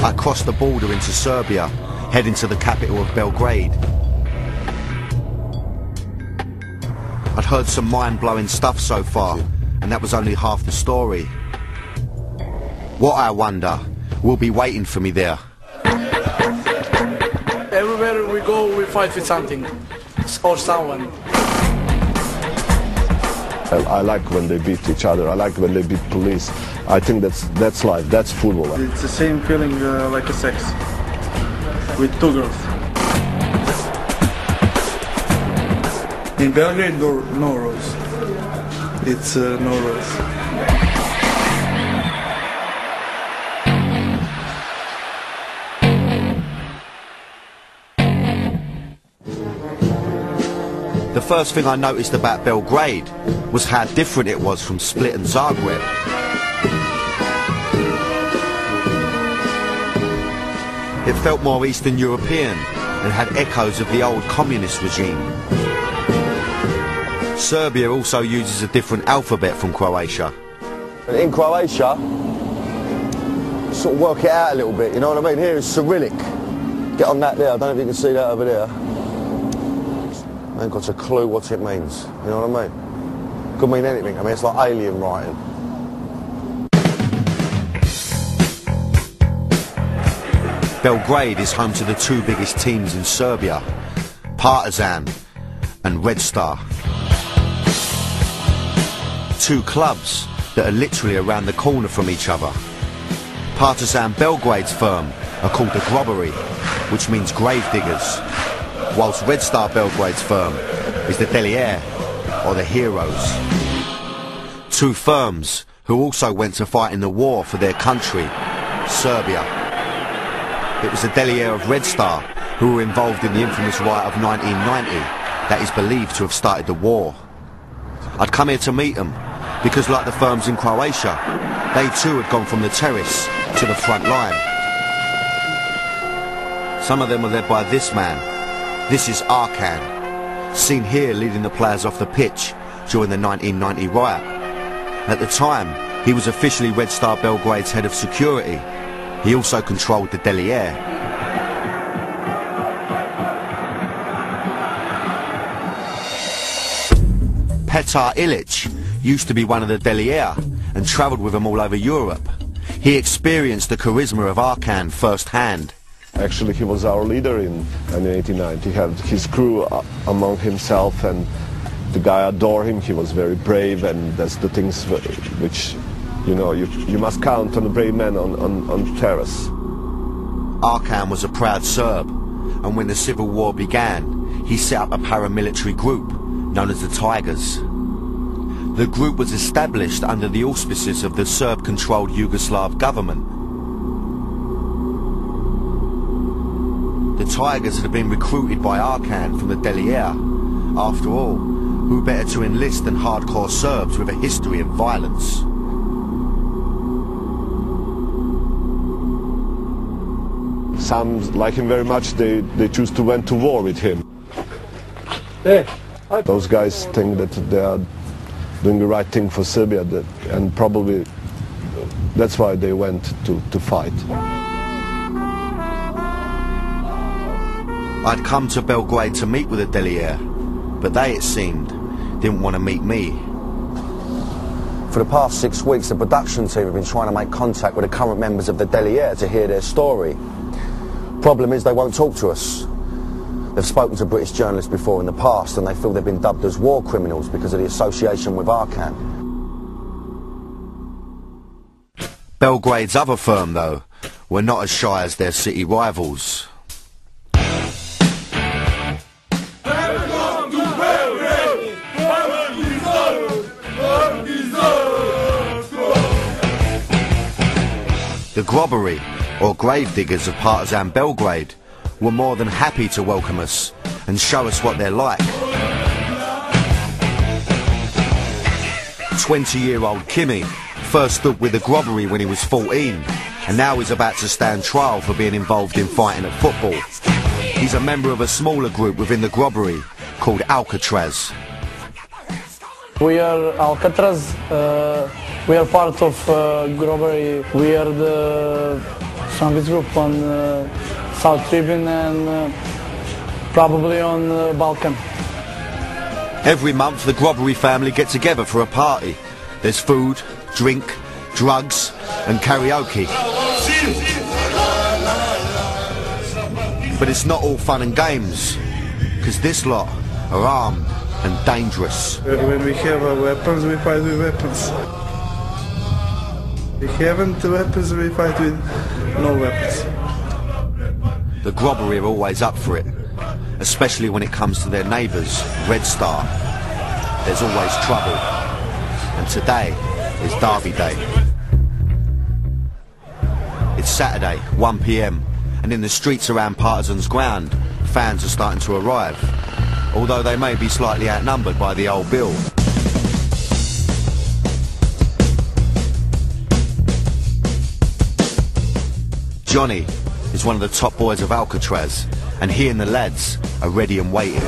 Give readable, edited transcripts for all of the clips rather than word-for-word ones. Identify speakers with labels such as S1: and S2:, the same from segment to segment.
S1: I crossed the border into Serbia, heading to the capital of Belgrade. I'd heard some mind-blowing stuff so far, and that was only half the story. What, I wonder, will be waiting for me there?
S2: Everywhere we go, we fight with something or someone.
S3: I like when they beat each other. I like when they beat police. I think that's life. That's football.
S4: It's the same feeling like a sex with two girls. In Belgrade, no rules. It's no rules.
S1: The first thing I noticed about Belgrade was how different it was from Split and Zagreb. It felt more Eastern European and had echoes of the old communist regime. Serbia also uses a different alphabet from Croatia.
S3: In Croatia, sort of work it out a little bit, you know what I mean? Here is Cyrillic. Get on that there, I don't know if you can see that over there. I ain't got a clue what it means, you know what I mean? Could mean anything, I mean it's like alien writing.
S1: Belgrade is home to the two biggest teams in Serbia, Partizan and Red Star. Two clubs that are literally around the corner from each other. Partizan Belgrade's firm are called the Grobari, which means grave diggers, whilst Red Star Belgrade's firm is the Delier, or the Heroes. Two firms who also went to fight in the war for their country, Serbia. It was the Delier of Red Star who were involved in the infamous riot of 1990 that is believed to have started the war. I'd come here to meet them because, like the firms in Croatia, they too had gone from the terrace to the front line. Some of them were led by this man. This is Arkan, seen here leading the players off the pitch during the 1990 riot. At the time, he was officially Red Star Belgrade's head of security. He also controlled the Delier. Petar Ilic used to be one of the Delier and travelled with them all over Europe. He experienced the charisma of Arkan firsthand.
S3: Actually, he was our leader in 1890. He had his crew among himself, and the guy adored him. He was very brave, and that's the things which, you know, you must count on a brave man on terrace.
S1: Arkan was a proud Serb, and when the Civil War began, he set up a paramilitary group known as the Tigers. The group was established under the auspices of the Serb-controlled Yugoslav government. The Tigers had been recruited by Arkan from the Delier. After all, who better to enlist than hardcore Serbs with a history of violence?
S3: Some like him very much, they choose to went to war with him. Those guys think that they are doing the right thing for Serbia, and probably that's why they went to fight.
S1: I'd come to Belgrade to meet with the Delier, but they, it seemed, didn't want to meet me.
S5: For the past 6 weeks, the production team have been trying to make contact with the current members of the Delier to hear their story. Problem is, they won't talk to us. They've spoken to British journalists before in the past, and they feel they've been dubbed as war criminals because of the association with Arkan.
S1: Belgrade's other firm, though, were not as shy as their city rivals. The Grobari, or grave diggers of Partizan Belgrade, were more than happy to welcome us and show us what they're like. 20-year-old Kimi first stood with the Grobari when he was 14, and now he's about to stand trial for being involved in fighting at football. He's a member of a smaller group within the Grobari called Alcatraz.
S2: We are Alcatraz. We are part of Grobari. We are the Strongest group on South Tribune and probably on Balkan.
S1: Every month the Grobbery family get together for a party. There's food, drink, drugs and karaoke. But it's not all fun and games, because this lot are armed and dangerous.
S4: When we have weapons, we fight with weapons. We haven't weapons, we fight with no weapons.
S1: The Grobbery are always up for it, especially when it comes to their neighbours, Red Star. There's always trouble, and today is Derby Day. It's Saturday, 1 PM, and in the streets around Partizan's ground, fans are starting to arrive, although they may be slightly outnumbered by the old Bill. Johnny is one of the top boys of Alcatraz, and he and the lads are ready and waiting.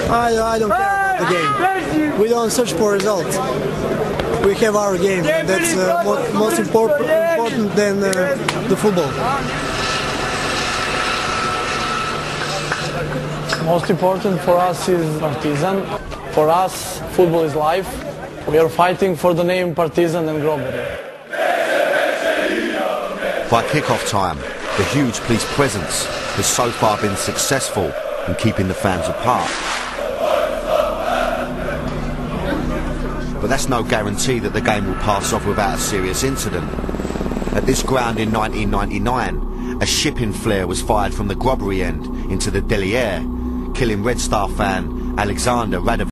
S6: I don't care about the game. We don't search for results. We have our game. That's most important than the football.
S2: Most important for us is Partizan. For us, football is life. We are fighting for the name Partizan and Grobbery.
S1: By kick-off time, the huge police presence has so far been successful in keeping the fans apart. But that's no guarantee that the game will pass off without a serious incident. At this ground in 1999, a shipping flare was fired from the Grobbery end into the Deliere, killing Red Star fan Alexander Radovic.